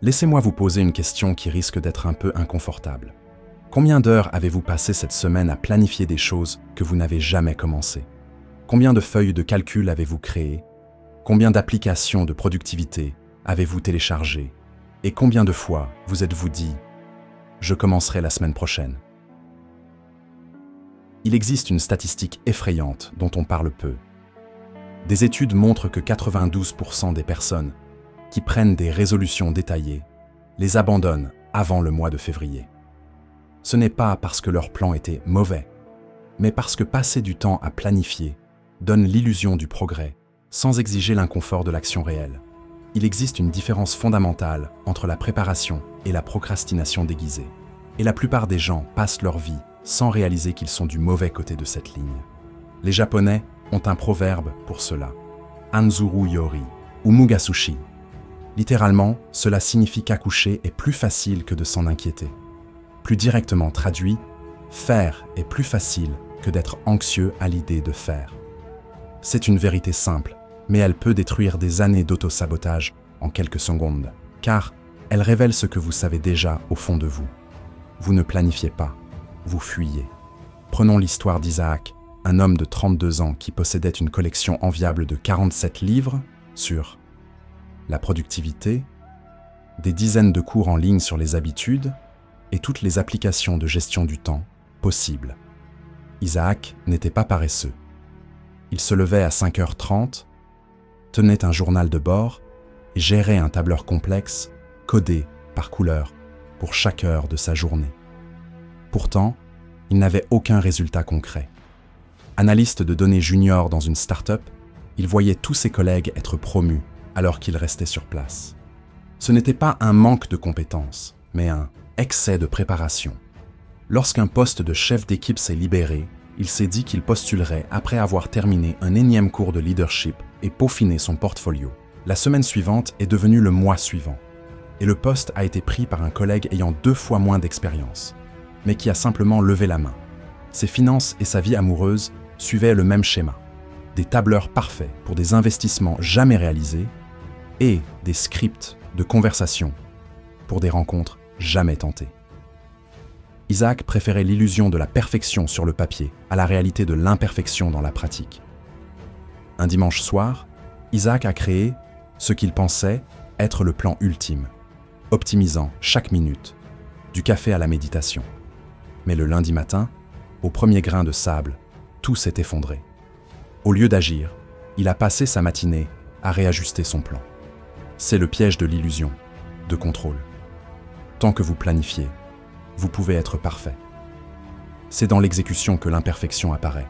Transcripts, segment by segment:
Laissez-moi vous poser une question qui risque d'être un peu inconfortable. Combien d'heures avez-vous passé cette semaine à planifier des choses que vous n'avez jamais commencées? Combien de feuilles de calcul avez-vous créées? Combien d'applications de productivité avez-vous téléchargées? Et combien de fois vous êtes-vous dit « Je commencerai la semaine prochaine ». Il existe une statistique effrayante dont on parle peu. Des études montrent que 92% des personnes qui prennent des résolutions détaillées les abandonnent avant le mois de février. Ce n'est pas parce que leur plan était mauvais, mais parce que passer du temps à planifier donne l'illusion du progrès sans exiger l'inconfort de l'action réelle. Il existe une différence fondamentale entre la préparation et la procrastination déguisée. Et la plupart des gens passent leur vie sans réaliser qu'ils sont du mauvais côté de cette ligne. Les Japonais ont un proverbe pour cela, Anzuru Yori ou Mugasushi. Littéralement, cela signifie qu'accoucher est plus facile que de s'en inquiéter. Plus directement traduit, faire est plus facile que d'être anxieux à l'idée de faire. C'est une vérité simple, mais elle peut détruire des années d'auto-sabotage en quelques secondes, car elle révèle ce que vous savez déjà au fond de vous. Vous ne planifiez pas, vous fuyez. Prenons l'histoire d'Isaac, un homme de 32 ans qui possédait une collection enviable de 47 livres sur la productivité, des dizaines de cours en ligne sur les habitudes et toutes les applications de gestion du temps possibles. Isaac n'était pas paresseux. Il se levait à 5h30, tenait un journal de bord et gérait un tableur complexe, codé par couleur, pour chaque heure de sa journée. Pourtant, il n'avait aucun résultat concret. Analyste de données junior dans une start-up, il voyait tous ses collègues être promus alors qu'il restait sur place. Ce n'était pas un manque de compétences, mais un excès de préparation. Lorsqu'un poste de chef d'équipe s'est libéré, il s'est dit qu'il postulerait après avoir terminé un énième cours de leadership et peaufiné son portfolio. La semaine suivante est devenue le mois suivant, et le poste a été pris par un collègue ayant 2 fois moins d'expérience, mais qui a simplement levé la main. Ses finances et sa vie amoureuse suivaient le même schéma. Des tableurs parfaits pour des investissements jamais réalisés et des scripts de conversation pour des rencontres jamais tentées. Isaac préférait l'illusion de la perfection sur le papier à la réalité de l'imperfection dans la pratique. Un dimanche soir, Isaac a créé ce qu'il pensait être le plan ultime, optimisant chaque minute, du café à la méditation. Mais le lundi matin, au premier grain de sable, tout s'est effondré. Au lieu d'agir, il a passé sa matinée à réajuster son plan. C'est le piège de l'illusion, de contrôle. Tant que vous planifiez, vous pouvez être parfait. C'est dans l'exécution que l'imperfection apparaît.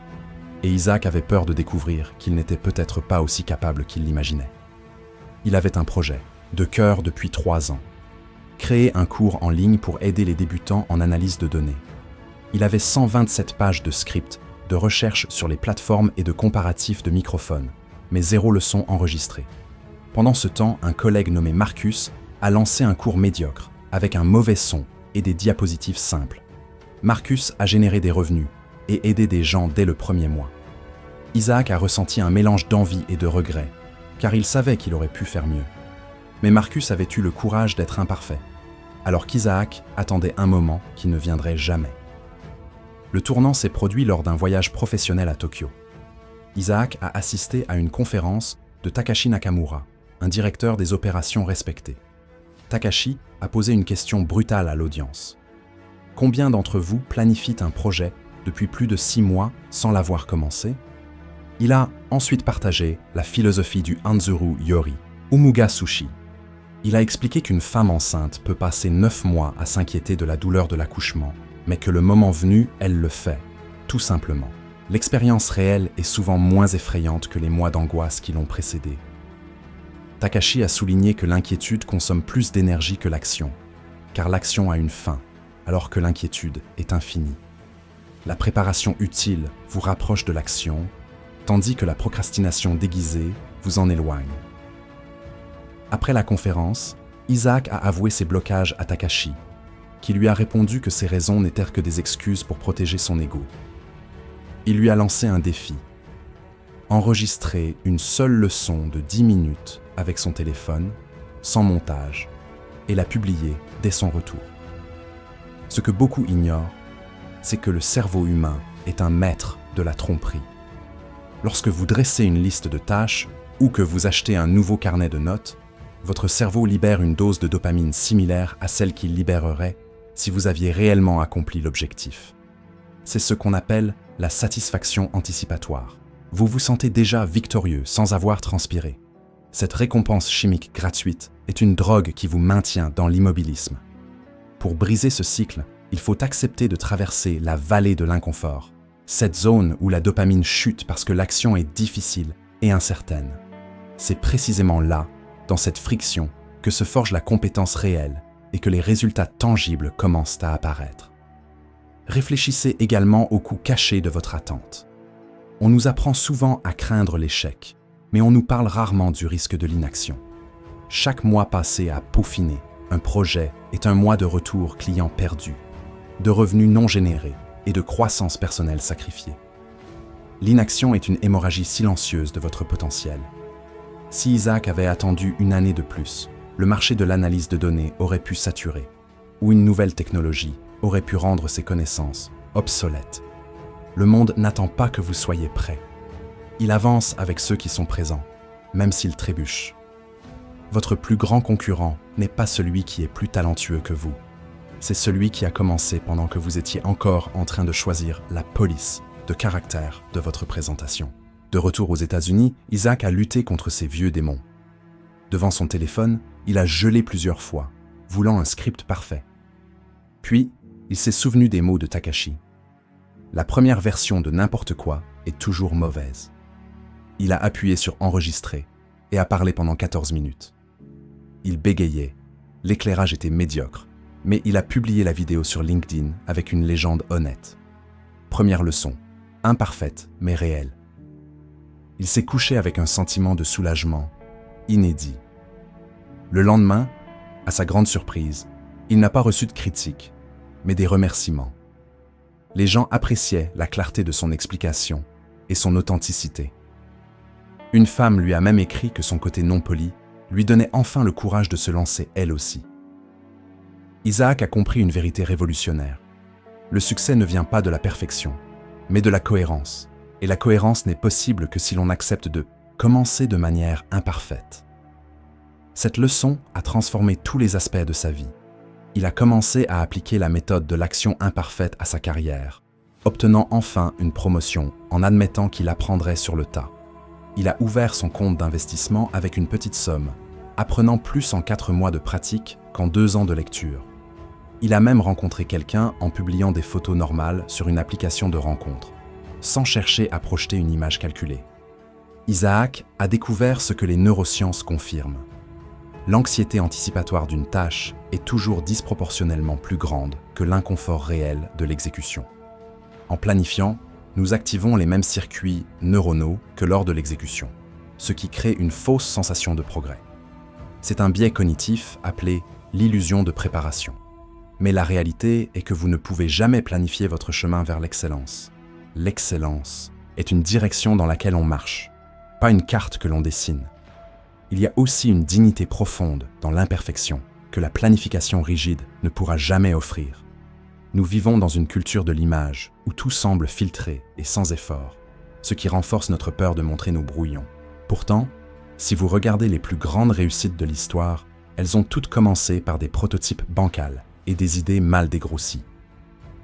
Et Isaac avait peur de découvrir qu'il n'était peut-être pas aussi capable qu'il l'imaginait. Il avait un projet, de cœur depuis 3 ans. Créer un cours en ligne pour aider les débutants en analyse de données. Il avait 127 pages de script, de recherche sur les plateformes et de comparatifs de microphones, mais 0 leçon enregistrée. Pendant ce temps, un collègue nommé Marcus a lancé un cours médiocre, avec un mauvais son et des diapositives simples. Marcus a généré des revenus et aidé des gens dès le premier mois. Isaac a ressenti un mélange d'envie et de regret, car il savait qu'il aurait pu faire mieux. Mais Marcus avait eu le courage d'être imparfait, alors qu'Isaac attendait un moment qui ne viendrait jamais. Le tournant s'est produit lors d'un voyage professionnel à Tokyo. Isaac a assisté à une conférence de Takashi Nakamura, un directeur des opérations respecté. Takashi a posé une question brutale à l'audience. Combien d'entre vous planifient un projet depuis plus de 6 mois sans l'avoir commencé? Il a ensuite partagé la philosophie du Anzuru Yori, ou Mugasushi. Il a expliqué qu'une femme enceinte peut passer 9 mois à s'inquiéter de la douleur de l'accouchement, mais que le moment venu, elle le fait, tout simplement. L'expérience réelle est souvent moins effrayante que les mois d'angoisse qui l'ont précédée. Takashi a souligné que l'inquiétude consomme plus d'énergie que l'action, car l'action a une fin, alors que l'inquiétude est infinie. La préparation utile vous rapproche de l'action, tandis que la procrastination déguisée vous en éloigne. Après la conférence, Isaac a avoué ses blocages à Takashi, qui lui a répondu que ses raisons n'étaient que des excuses pour protéger son ego. Il lui a lancé un défi. Enregistrer une seule leçon de 10 minutes avec son téléphone, sans montage, et l'a publiée dès son retour. Ce que beaucoup ignorent, c'est que le cerveau humain est un maître de la tromperie. Lorsque vous dressez une liste de tâches ou que vous achetez un nouveau carnet de notes, votre cerveau libère une dose de dopamine similaire à celle qu'il libérerait si vous aviez réellement accompli l'objectif. C'est ce qu'on appelle la satisfaction anticipatoire. Vous vous sentez déjà victorieux sans avoir transpiré. Cette récompense chimique gratuite est une drogue qui vous maintient dans l'immobilisme. Pour briser ce cycle, il faut accepter de traverser la vallée de l'inconfort, cette zone où la dopamine chute parce que l'action est difficile et incertaine. C'est précisément là, dans cette friction, que se forge la compétence réelle et que les résultats tangibles commencent à apparaître. Réfléchissez également au coût caché de votre attente. On nous apprend souvent à craindre l'échec, mais on nous parle rarement du risque de l'inaction. Chaque mois passé à peaufiner un projet est un mois de retour client perdu, de revenus non générés et de croissance personnelle sacrifiée. L'inaction est une hémorragie silencieuse de votre potentiel. Si Isaac avait attendu une année de plus, le marché de l'analyse de données aurait pu saturer, ou une nouvelle technologie aurait pu rendre ses connaissances obsolètes. Le monde n'attend pas que vous soyez prêt. Il avance avec ceux qui sont présents, même s'ils trébuchent. Votre plus grand concurrent n'est pas celui qui est plus talentueux que vous. C'est celui qui a commencé pendant que vous étiez encore en train de choisir la police de caractère de votre présentation. De retour aux États-Unis, Isaac a lutté contre ses vieux démons. Devant son téléphone, il a gelé plusieurs fois, voulant un script parfait. Puis, il s'est souvenu des mots de Takashi. La première version de n'importe quoi est toujours mauvaise. Il a appuyé sur enregistrer et a parlé pendant 14 minutes. Il bégayait, l'éclairage était médiocre, mais il a publié la vidéo sur LinkedIn avec une légende honnête. Première leçon, imparfaite mais réelle. Il s'est couché avec un sentiment de soulagement inédit. Le lendemain, à sa grande surprise, il n'a pas reçu de critiques, mais des remerciements. Les gens appréciaient la clarté de son explication et son authenticité. Une femme lui a même écrit que son côté non poli lui donnait enfin le courage de se lancer elle aussi. Isaac a compris une vérité révolutionnaire. Le succès ne vient pas de la perfection, mais de la cohérence. Et la cohérence n'est possible que si l'on accepte de commencer de manière imparfaite. Cette leçon a transformé tous les aspects de sa vie. Il a commencé à appliquer la méthode de l'action imparfaite à sa carrière, obtenant enfin une promotion en admettant qu'il apprendrait sur le tas. Il a ouvert son compte d'investissement avec une petite somme, apprenant plus en 4 mois de pratique qu'en 2 ans de lecture. Il a même rencontré quelqu'un en publiant des photos normales sur une application de rencontre, sans chercher à projeter une image calculée. Isaac a découvert ce que les neurosciences confirment. L'anxiété anticipatoire d'une tâche est toujours disproportionnellement plus grande que l'inconfort réel de l'exécution. En planifiant, nous activons les mêmes circuits neuronaux que lors de l'exécution, ce qui crée une fausse sensation de progrès. C'est un biais cognitif appelé l'illusion de préparation. Mais la réalité est que vous ne pouvez jamais planifier votre chemin vers l'excellence. L'excellence est une direction dans laquelle on marche, pas une carte que l'on dessine. Il y a aussi une dignité profonde dans l'imperfection que la planification rigide ne pourra jamais offrir. Nous vivons dans une culture de l'image où tout semble filtré et sans effort, ce qui renforce notre peur de montrer nos brouillons. Pourtant, si vous regardez les plus grandes réussites de l'histoire, elles ont toutes commencé par des prototypes bancals et des idées mal dégrossies.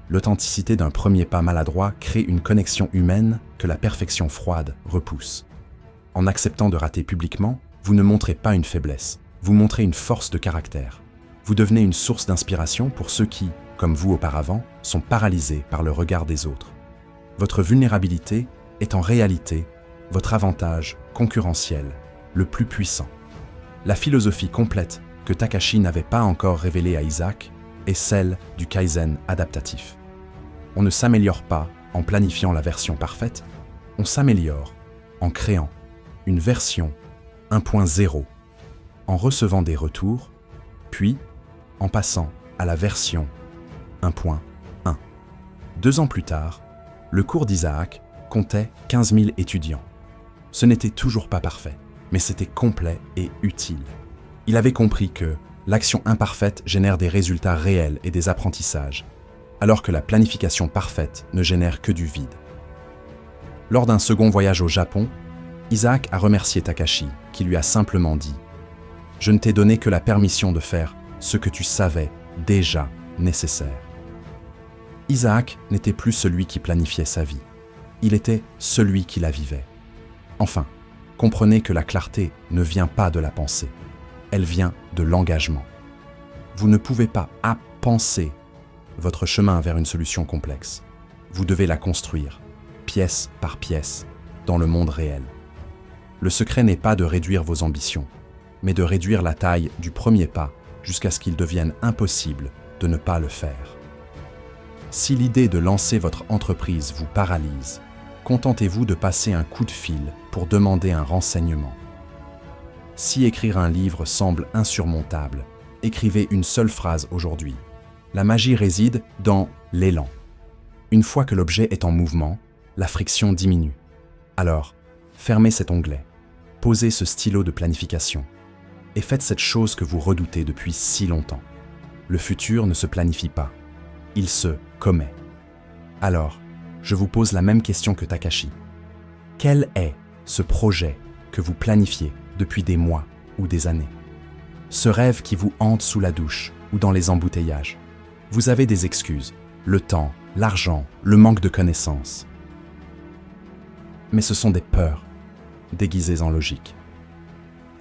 L'authenticité d'un premier pas maladroit crée une connexion humaine que la perfection froide repousse. En acceptant de rater publiquement, vous ne montrez pas une faiblesse, vous montrez une force de caractère. Vous devenez une source d'inspiration pour ceux qui, comme vous auparavant, sont paralysés par le regard des autres. Votre vulnérabilité est en réalité votre avantage concurrentiel le plus puissant. La philosophie complète que Takashi n'avait pas encore révélée à Isaac est celle du Kaizen adaptatif. On ne s'améliore pas en planifiant la version parfaite, on s'améliore en créant une version 1.0, en recevant des retours, puis en passant à la version 1.1. 2 ans plus tard, le cours d'Isaac comptait 15 000 étudiants. Ce n'était toujours pas parfait, mais c'était complet et utile. Il avait compris que, L'action imparfaite génère des résultats réels et des apprentissages, alors que la planification parfaite ne génère que du vide. Lors d'un second voyage au Japon, Isaac a remercié Takashi, qui lui a simplement dit « Je ne t'ai donné que la permission de faire ce que tu savais déjà nécessaire. » Isaac n'était plus celui qui planifiait sa vie, il était celui qui la vivait. Enfin, comprenez que la clarté ne vient pas de la pensée, elle vient de l'engagement. Vous ne pouvez pas penser votre chemin vers une solution complexe. Vous devez la construire, pièce par pièce, dans le monde réel. Le secret n'est pas de réduire vos ambitions, mais de réduire la taille du premier pas jusqu'à ce qu'il devienne impossible de ne pas le faire. Si l'idée de lancer votre entreprise vous paralyse, contentez-vous de passer un coup de fil pour demander un renseignement. Si écrire un livre semble insurmontable, écrivez une seule phrase aujourd'hui. La magie réside dans l'élan. Une fois que l'objet est en mouvement, la friction diminue. Alors, fermez cet onglet, posez ce stylo de planification et faites cette chose que vous redoutez depuis si longtemps. Le futur ne se planifie pas, il se commet. Alors, je vous pose la même question que Takashi. Quel est ce projet que vous planifiez depuis des mois ou des années? Ce rêve qui vous hante sous la douche ou dans les embouteillages? Vous avez des excuses, le temps, l'argent, le manque de connaissances. Mais ce sont des peurs, déguisées en logique.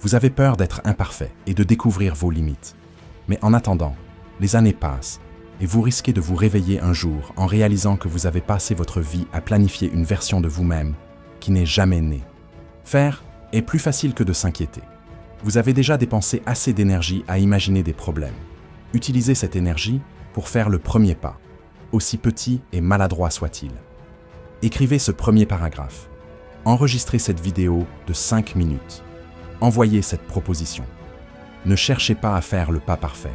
Vous avez peur d'être imparfait et de découvrir vos limites. Mais en attendant, les années passent et vous risquez de vous réveiller un jour en réalisant que vous avez passé votre vie à planifier une version de vous-même qui n'est jamais née. Faire est plus facile que de s'inquiéter. Vous avez déjà dépensé assez d'énergie à imaginer des problèmes. Utilisez cette énergie pour faire le premier pas, aussi petit et maladroit soit-il. Écrivez ce premier paragraphe. Enregistrez cette vidéo de 5 minutes. Envoyez cette proposition. Ne cherchez pas à faire le pas parfait.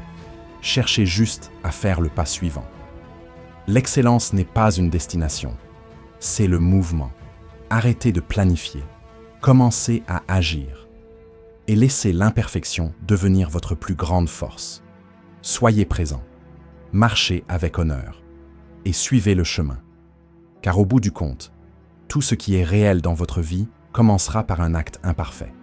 Cherchez juste à faire le pas suivant. L'excellence n'est pas une destination, c'est le mouvement. Arrêtez de planifier. Commencez à agir. Et laissez l'imperfection devenir votre plus grande force. Soyez présent. Marchez avec honneur. Et suivez le chemin. Car au bout du compte, tout ce qui est réel dans votre vie commencera par un acte imparfait.